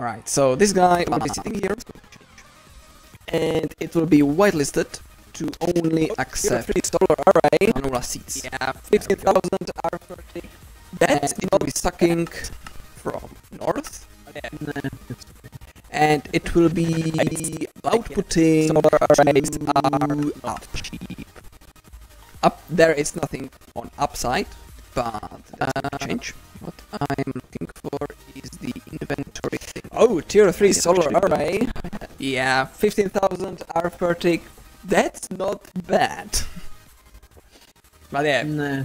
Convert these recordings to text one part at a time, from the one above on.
Alright, so this guy will be sitting here, and it will be whitelisted to only accept solar array canola seeds. Yeah, 15,000 are per tick. That it will be sucking from north. And it will be outputting solar arrays are up. Cheap. Up there is nothing on upside, but change. What I'm looking for is the inventory thing. Oh, tier 3 solar array. Yeah, 15,000 R per tick. That's not bad. But yeah. Nah.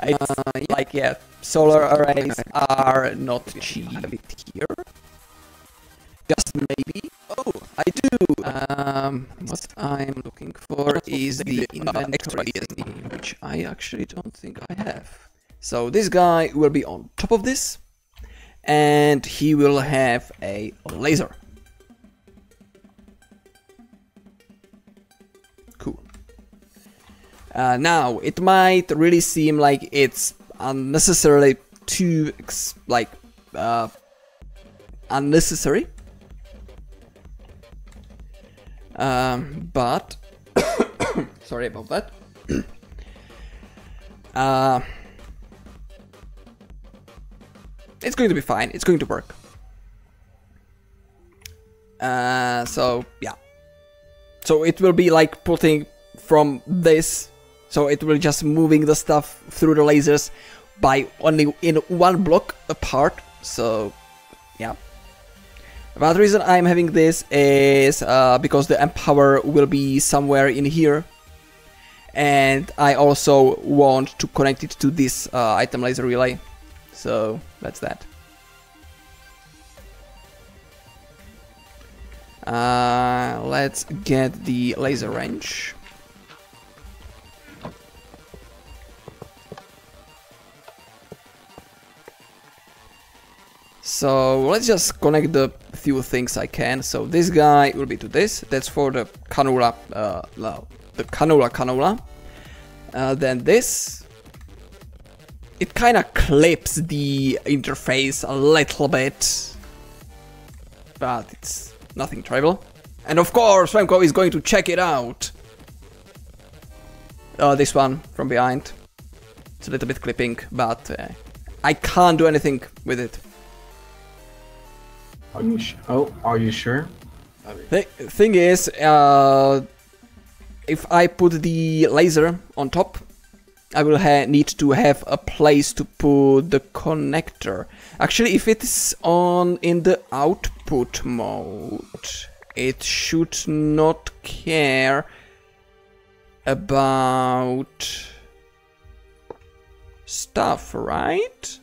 It's like, yeah, solar arrays are not cheap here. Just maybe. Oh, I do. What I'm looking for is the inventory thing, which I actually don't think I have. So this guy will be on top of this, and he will have a laser. Cool. Now, it might really seem like it's unnecessarily too, unnecessary. But, sorry about that. It's going to be fine, it's going to work. So, yeah. So it will be like putting from this, so it will just moving the stuff through the lasers by only in one block apart, so yeah. But the reason I'm having this is because the empower will be somewhere in here, and I also want to connect it to this item laser relay, so that's that. Let's get the laser range. So let's just connect the few things I can. So this guy will be to this. That's for the canola, the canola. Then this. It kind of clips the interface a little bit, but it's nothing terrible. And of course, Remco is going to check it out. This one from behind. It's a little bit clipping, but I can't do anything with it. Are you are you sure? Thing is, if I put the laser on top, I will need to have a place to put the connector. Actually, if it's on in the output mode, it should not care about stuff, right?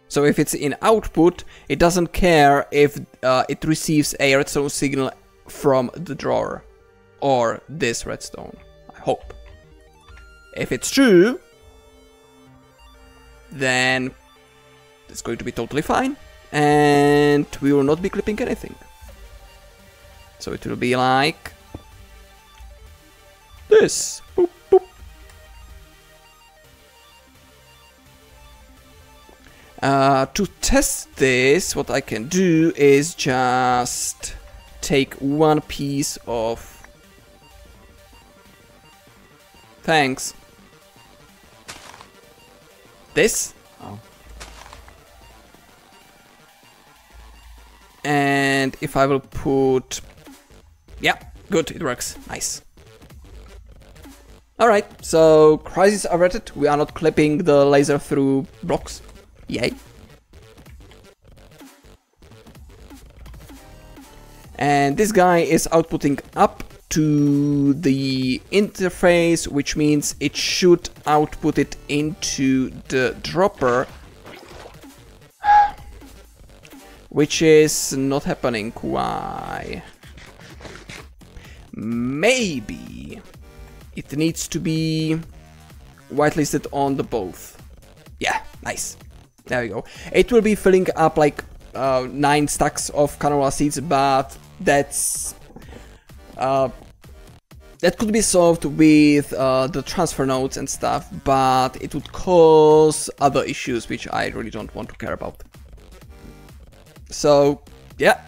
So if it's in output, it doesn't care if it receives a redstone signal from the drawer or this redstone. I hope. If it's true, then it's going to be totally fine, and we will not be clipping anything. So it will be like this. Boop, boop. To test this, what I can do is just take one piece of... Thanks. This. Oh. And if I will put... Yeah, good, it works. Nice. Alright, so crisis averted. We are not clipping the laser through blocks. Yay. And this guy is outputting up to the interface, which means it should output it into the dropper, which is not happening. Why? Maybe it needs to be whitelisted on the both. Yeah, nice. There we go. It will be filling up like 9 stacks of canola seeds, but that's that could be solved with the transfer nodes and stuff, but it would cause other issues which I really don't want to care about. So yeah,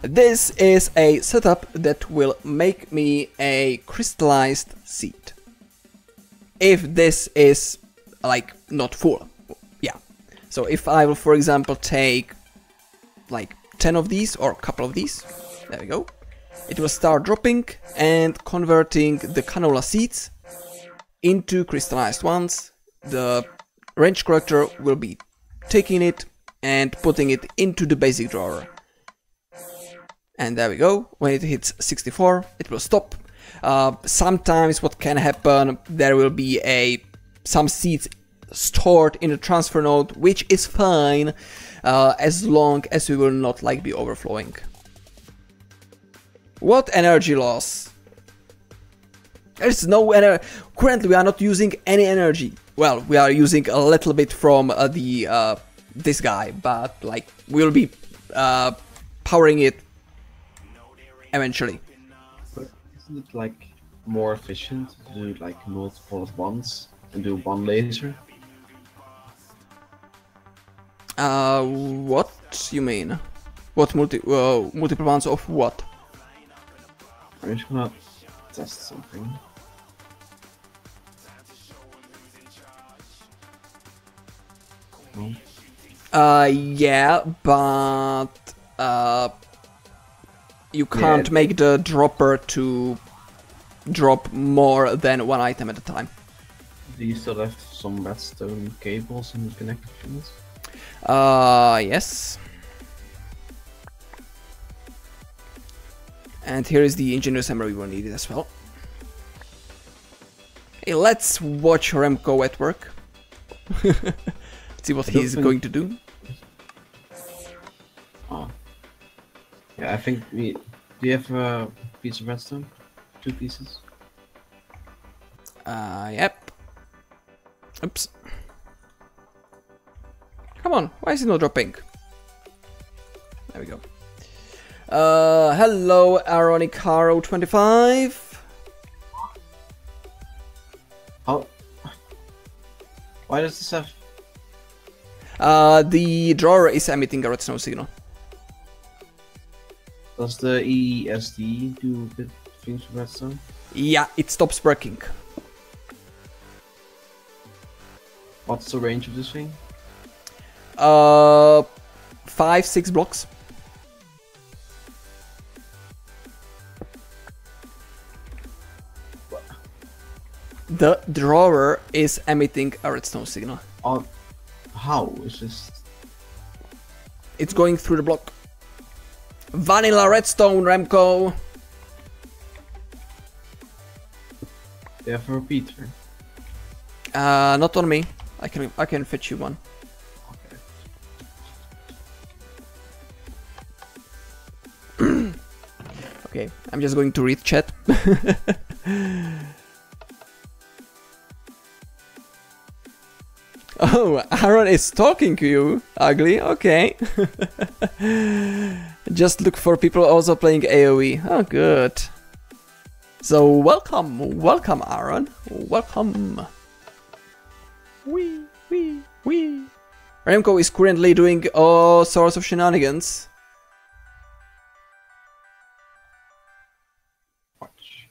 this is a setup that will make me a crystallized seed. If this is like not full, yeah. So if I will, for example, take like 10 of these or a couple of these, there we go. It will start dropping and converting the canola seeds into crystallized ones. The range collector will be taking it and putting it into the basic drawer. And there we go. When it hits 64, it will stop. Sometimes what can happen, there will be some seeds stored in the transfer node, which is fine as long as we will not like be overflowing. What energy loss? There's no energy. Currently we are not using any energy. Well, we are using a little bit from this guy, but like we'll be powering it eventually. But isn't it like more efficient to do like multiple at once and do one laser? What you mean? What multiple ones of what? I'm just gonna test something. No? Yeah, but you can't make the dropper to drop more than one item at a time. Do you still have some redstone cables and connections? Yes. And here is the engineer's hammer, we will need it as well. Hey, let's watch Remco at work. See what he's going to do. Oh. Yeah, I think we... Do you have a piece of redstone? 2 pieces? Yep. Oops. Come on, why is it not dropping? There we go. Hello, Aronicaro25. How? Why does this have... The drawer is emitting a redstone signal. Does the ESD do good things with redstone? Yeah, it stops working. What's the range of this thing? 5-6 blocks. The drawer is emitting a redstone signal. How? It's just... It's going through the block. Vanilla redstone, Remco. They have a repeater. Not on me. I can fetch you one. Okay. Okay, I'm just going to read chat. Oh, Aaron is talking to you, ugly, okay. Just look for people also playing AoE. Oh, good. So, welcome, Aaron. Welcome. Wee. Remco is currently doing all sorts of shenanigans. Watch.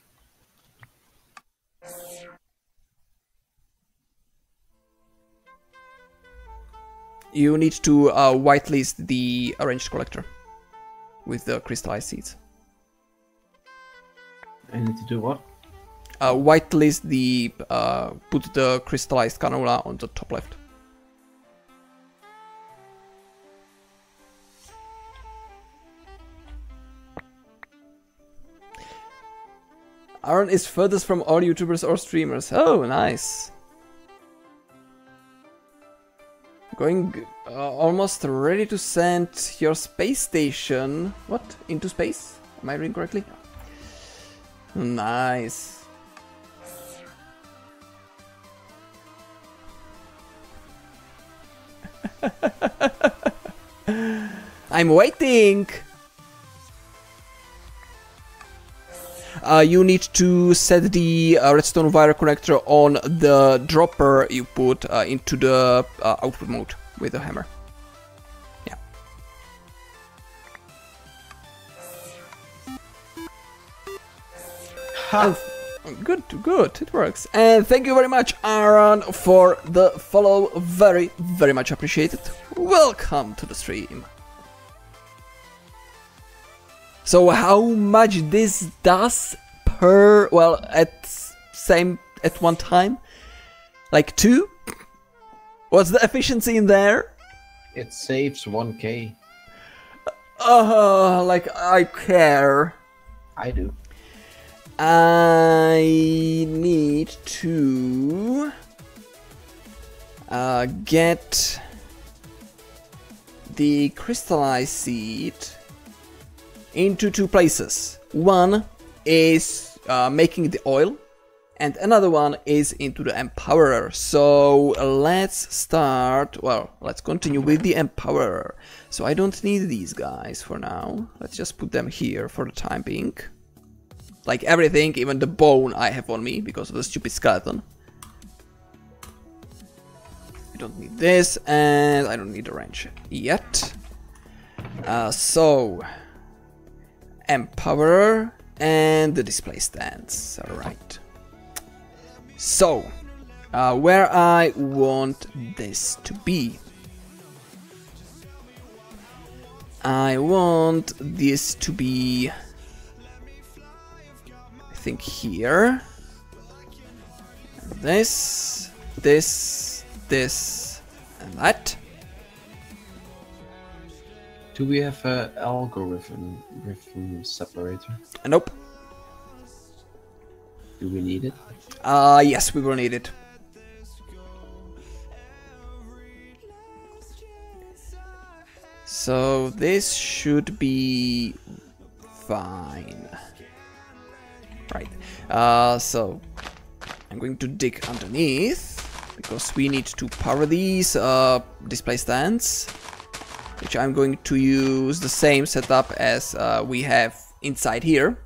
You need to whitelist the arranged collector with the crystallized seeds. I need to do what? Whitelist the put the crystallized canola on the top left. Aaron is furthest from all YouTubers or streamers. Oh, nice. Going almost ready to send your space station. What? Into space? Am I reading correctly? Nice. I'm waiting. you need to set the redstone wire connector on the dropper you put into the output mode with the hammer. Yeah. Ha! Good, good, it works. And thank you very much, Aaron, for the follow. Very, very much appreciated. Welcome to the stream. So how much this does per, well, at one time? Like 2? What's the efficiency in there? It saves 1k. Like I care. I do. I need to get the crystallized seed into 2 places. One is making the oil, and another one is into the empowerer. So let's start, well, let's continue with the empowerer. So I don't need these guys for now. Let's just put them here for the time being. Like everything, even the bone I have on me because of the stupid skeleton. I don't need this, and I don't need the wrench yet. So empowerer and the display stands. Alright. So where I want this to be. I want this to be, I think, here. This, and that. Do we have an algorithm separator? Nope. Do we need it? Yes, we will need it. So this should be fine. Right. So I'm going to dig underneath because we need to power these display stands, which I'm going to use the same setup as we have inside here,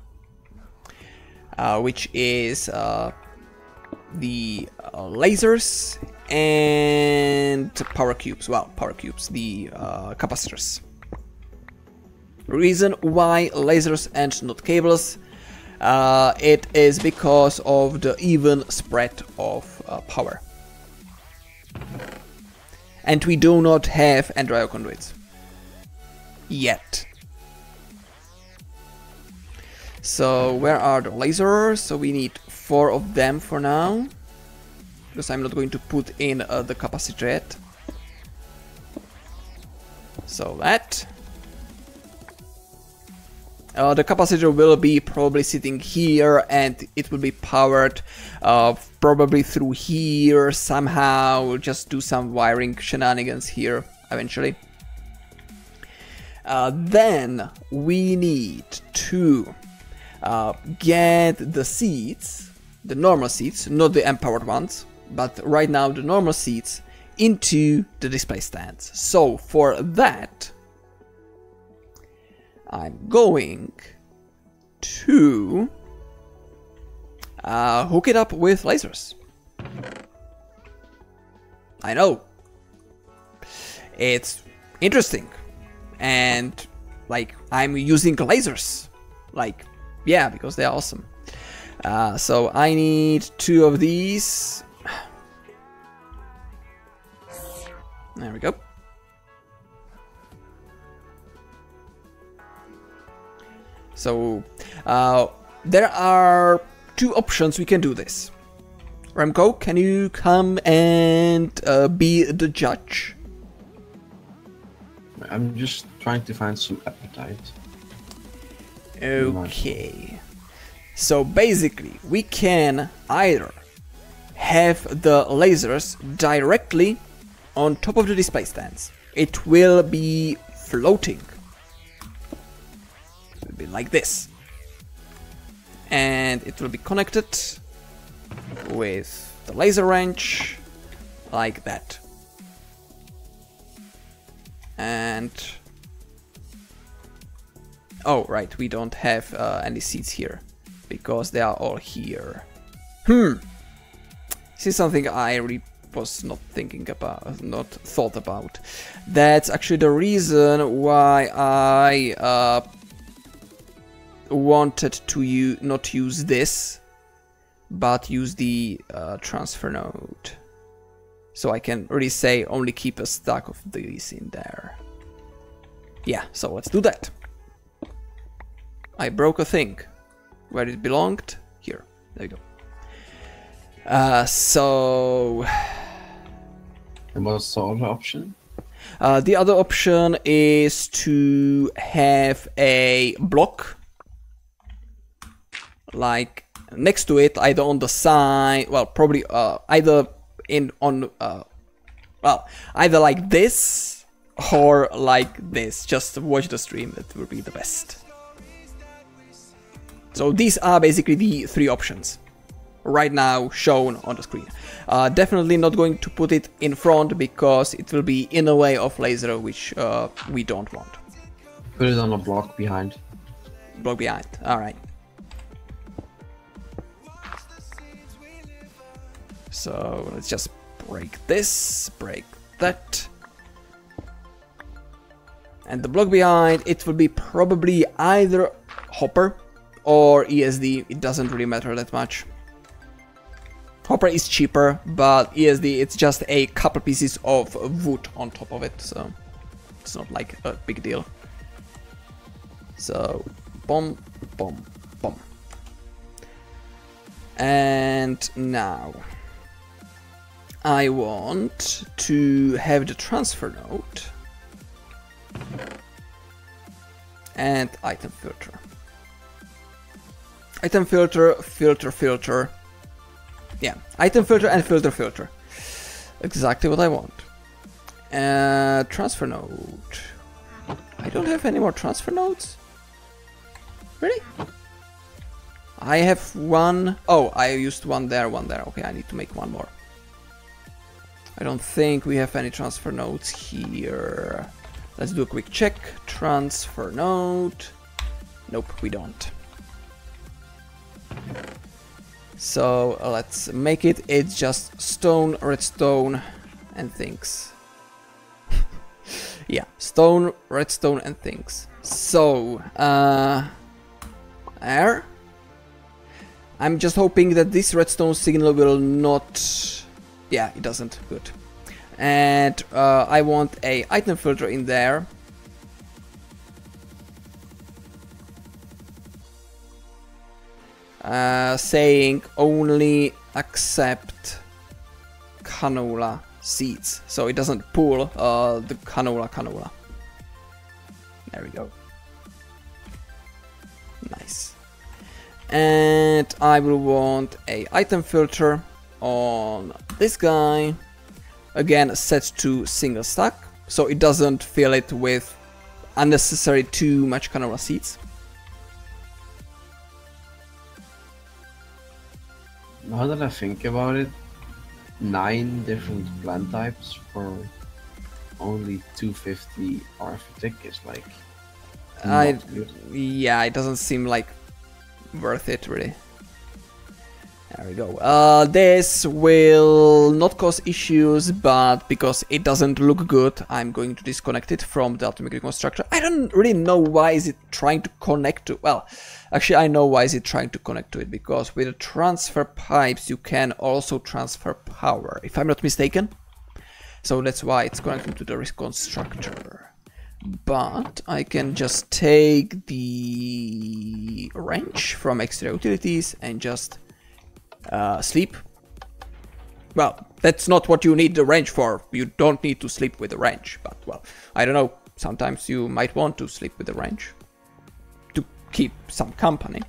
which is the lasers and power cubes. Well, power cubes, the capacitors. Reason why lasers and not cables? It is because of the even spread of power. And we do not have Android conduits yet. So where are the lasers? So we need 4 of them for now, because I'm not going to put in the capacitor yet. So that. The capacitor will be probably sitting here, and it will be powered probably through here somehow. We'll just do some wiring shenanigans here eventually. Then we need to get the seeds, the normal seeds, not the empowered ones, but right now the normal seeds, into the display stands. So for that, I'm going to hook it up with lasers. I know, it's interesting, and like I'm using lasers, like, yeah, because they're awesome. So I need 2 of these. There we go. So there are 2 options we can do this. Remco, can you come and be the judge? I'm just trying to find some appetite. Okay. So basically, we can either have the lasers directly on top of the display stands. It will be floating. It will be like this. And it will be connected with the laser wrench like that. And oh, right, we don't have any seats here. because they are all here. This is something I really was not thinking about, not thought about. That's actually the reason why I wanted to not use this, but use the transfer node. So I can really say only keep a stack of these in there. Yeah, so let's do that. I broke a thing. Where it belonged? Here. There you go. So... And what's the other option? The other option is to have a block like next to it, either on the side, well, probably either either like this or like this. Just watch the stream, that will be the best. So these are basically the three options right now shown on the screen. Definitely not going to put it in front because it will be in the way of laser, which we don't want. Put it on a block behind. Block behind, alright. So let's just break this, break that. And the block behind, it will be probably either Hopper or ESD, it doesn't really matter that much. Hopper is cheaper, but ESD, it's just a couple pieces of wood on top of it, so it's not like a big deal. So, boom, boom, boom. And now, I want to have the transfer node and item filter. Item filter, filter, filter. Yeah, item filter and filter, filter. Exactly what I want. Transfer node. I don't have any more transfer nodes? Really? I have one. Oh, I used one there, one there. Okay, I need to make one more. I don't think we have any transfer nodes here. Let's do a quick check. Transfer node. Nope, we don't. So let's make it. It's just stone, redstone, and things. Yeah, stone, redstone, and things. So, air. I'm just hoping that this redstone signal will not... Yeah, it doesn't. Good. And I want a item filter in there. Saying only accept canola seeds, so it doesn't pull the canola. There we go. Nice. And I will want a item filter on this guy. Again, set to single stack, so it doesn't fill it with unnecessary too much canola seeds. Now that I think about it, 9 different plant types for only 250 arithmetic is like not good. Yeah, it doesn't seem like worth it really. There we go. This will not cause issues, but because it doesn't look good, I'm going to disconnect it from the atomic reconstructor. I don't really know why is it trying to connect to... Well, actually I know why is it trying to connect to it, because with the transfer pipes you can also transfer power, if I'm not mistaken. So that's why it's connecting to the reconstructor. But I can just take the wrench from extra utilities and just sleep. Well, that's not what you need the wrench for. You don't need to sleep with the wrench, but well, I don't know. Sometimes you might want to sleep with the wrench to keep some company.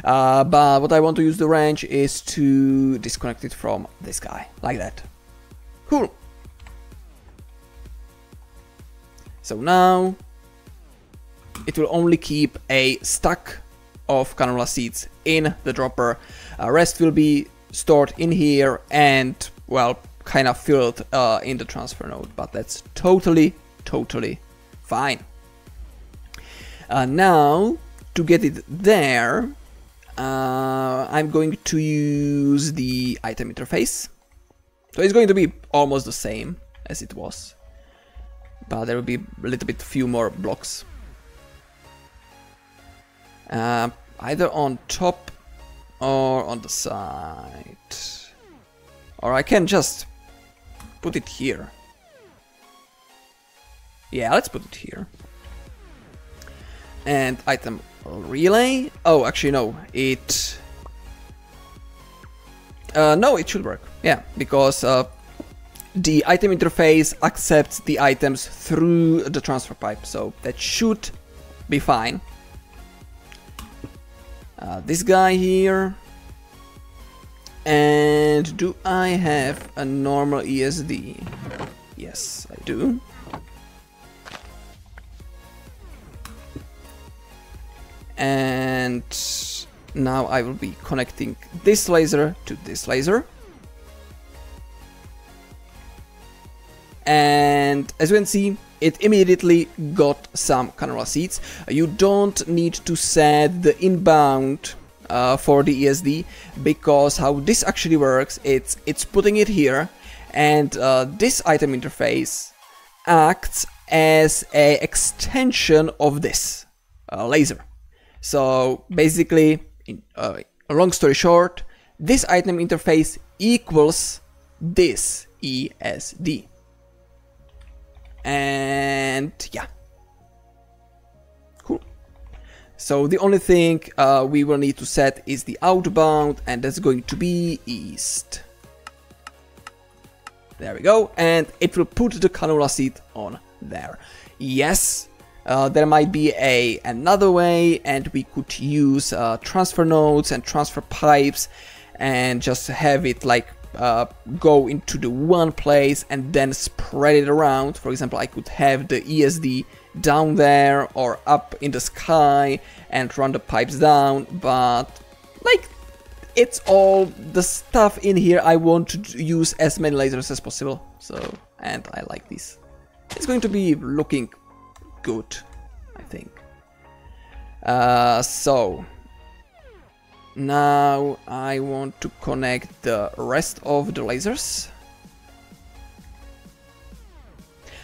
But what I want to use the wrench is to disconnect it from this guy, like that. Cool. So now it will only keep a stack of canola seeds in the dropper. Rest will be stored in here and, well, kind of filled in the transfer node, but that's totally fine. Now to get it there, I'm going to use the item interface. So it's going to be almost the same as it was, but there will be a little bit few more blocks. Either on top or on the side. Or I can just put it here. Yeah, let's put it here. And item relay. Oh, actually no, it... no, it should work. Yeah, because the item interface accepts the items through the transfer pipe, so that should be fine. This guy here. And do I have a normal ESD? Yes, I do. And now I will be connecting this laser to this laser. And as you can see, it immediately got some cannula seeds. You don't need to set the inbound for the ESD, because how this actually works, it's putting it here, and this item interface acts as a extension of this laser. So basically, long story short, this item interface equals this ESD. And yeah, cool. So the only thing we will need to set is the outbound, and that's going to be east. There we go, and it will put the cannula seat on there. Yes, there might be another way, and we could use transfer nodes and transfer pipes and just have it like go into the one place and then spread it around. For example, I could have the ESD down there or up in the sky and run the pipes down, but like it's all the stuff in here I want to use as many lasers as possible. So, and I like this. It's going to be looking good, I think. So now I want to connect the rest of the lasers.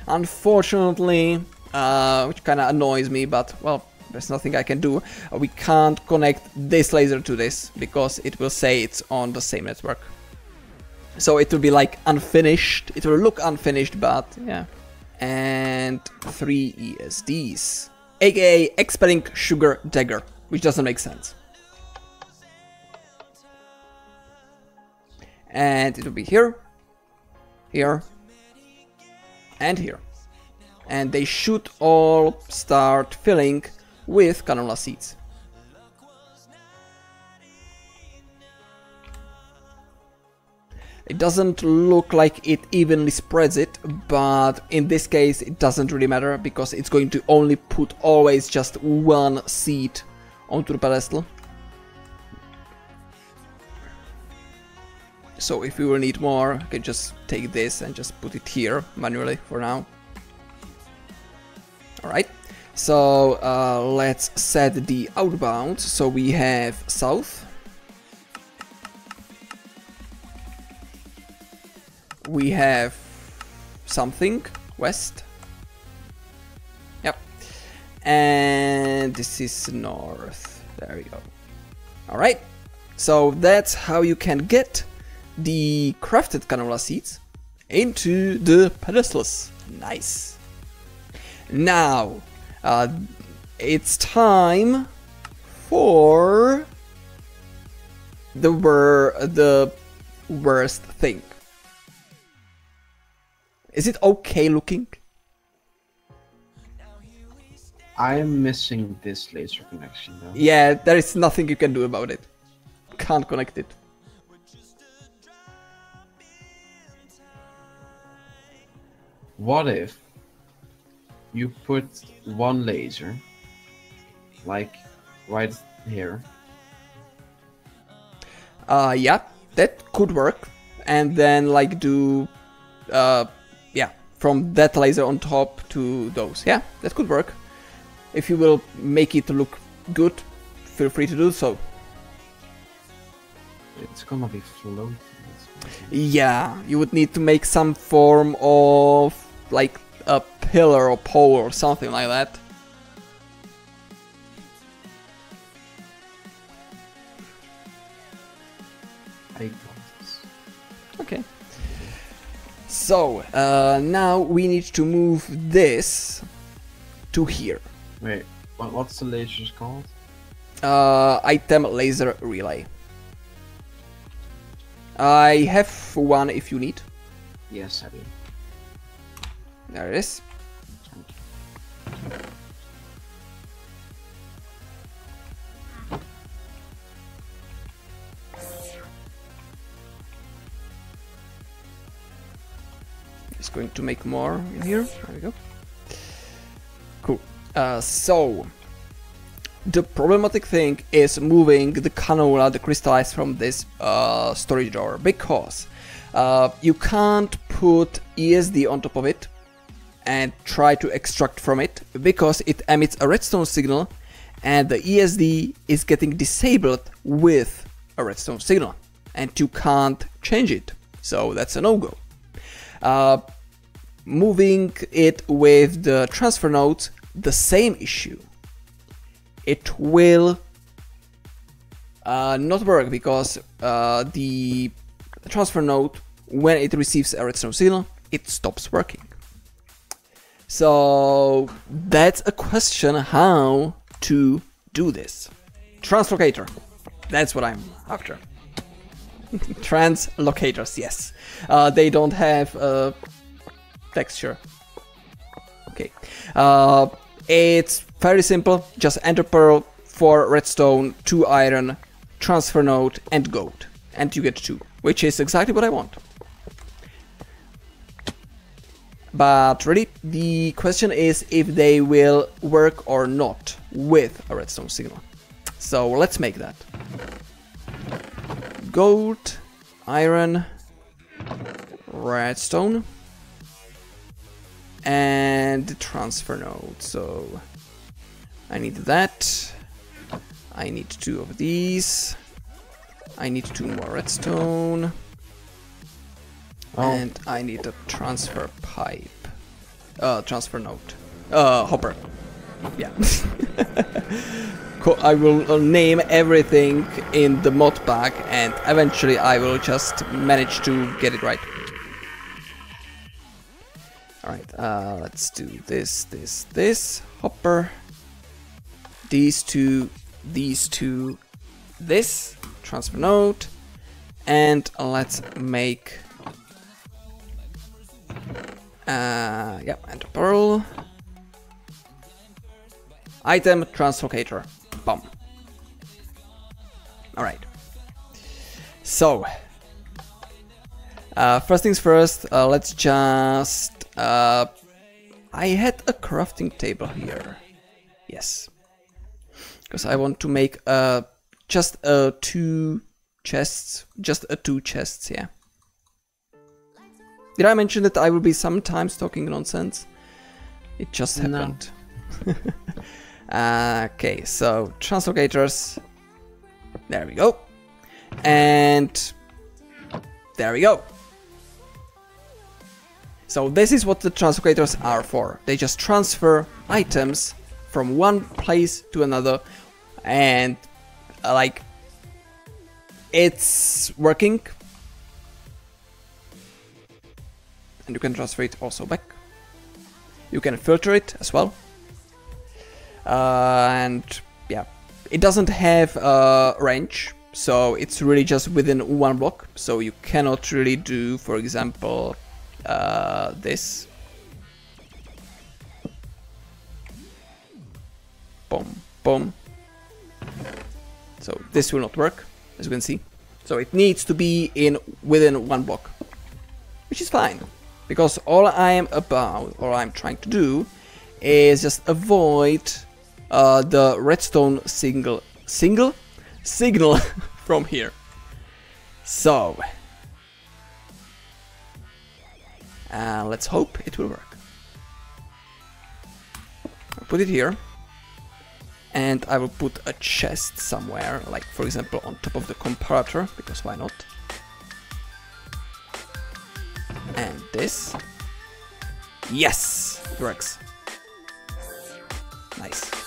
Unfortunately, which kind of annoys me, but well, there's nothing I can do. We can't connect this laser to this because it will say it's on the same network. So it will be like unfinished. It will look unfinished, but yeah. And 3 ESDs, aka expelling sugar dagger, which doesn't make sense. And it will be here, here, and here. And they should all start filling with cannula seeds. It doesn't look like it evenly spreads it, but in this case it doesn't really matter because it's going to only put always just one seed onto the pedestal. So if we will need more, I can just take this and just put it here manually for now. Alright, so let's set the outbound. So we have south. We have something west. Yep. And this is north. There we go. Alright, so that's how you can get the crafted cannula seeds into the pedestals. Nice. Now, it's time for the worst thing. Is it okay looking? I am missing this laser connection though. Yeah, there is nothing you can do about it. Can't connect it. What if you put one laser, like right here? Yeah, that could work. And then like do, yeah, from that laser on top to those. Yeah, that could work. If you will make it look good, feel free to do so. It's gonna be floating. Yeah, you would need to make some form of like a pillar or pole or something like that. I got this. Okay. So, now we need to move this to here. Wait, what's the lasers called? Item laser relay. I have one if you need. Yes, I do. There it is. Just going to make more in here. There we go. Cool. So the problematic thing is moving the cannula, the crystallize from this storage door, because you can't put ESD on top of it and try to extract from it, because it emits a redstone signal and the ESD is getting disabled with a redstone signal and you can't change it, so that's a no-go. Moving it with the transfer node, the same issue. It will not work, because the transfer node, when it receives a redstone signal, it stops working. So that's a question how to do this. Translocator, that's what I'm after. Translocators, yes. They don't have texture. Okay. It's very simple. Just enter pearl, 4 redstone, 2 iron, transfer node and gold. And you get 2, which is exactly what I want. But really, the question is if they will work or not with a redstone signal. So let's make that. Gold, iron, redstone, and the transfer node. So I need that. I need 2 of these. I need 2 more redstone. And I need a transfer pipe. Transfer node. Hopper. Yeah. Cool. I will name everything in the mod pack and eventually I will just manage to get it right. Alright, let's do this, this. Hopper. These two, this. Transfer node. And let's make... yep, enter pearl. Item translocator. Boom. Alright. So, first things first, let's just... I had a crafting table here. Yes. Because I want to make just 2 chests. Just 2 chests, yeah. Did I mention that I will be sometimes talking nonsense? It just happened. No. Okay, so translocators. There we go. And there we go. So this is what the translocators are for. They just transfer items from one place to another, and like it's working. And you can transfer it also back. You can filter it as well. And yeah, it doesn't have a range, so it's really just within 1 block. So you cannot really do, for example, this. Boom, boom. So this will not work, as you can see. So it needs to be within 1 block, which is fine. Because all I'm trying to do is just avoid the redstone signal from here. So let's hope it will work. I'll put it here. And I will put a chest somewhere, like for example on top of the comparator, because why not? And this. Yes! It works. Nice.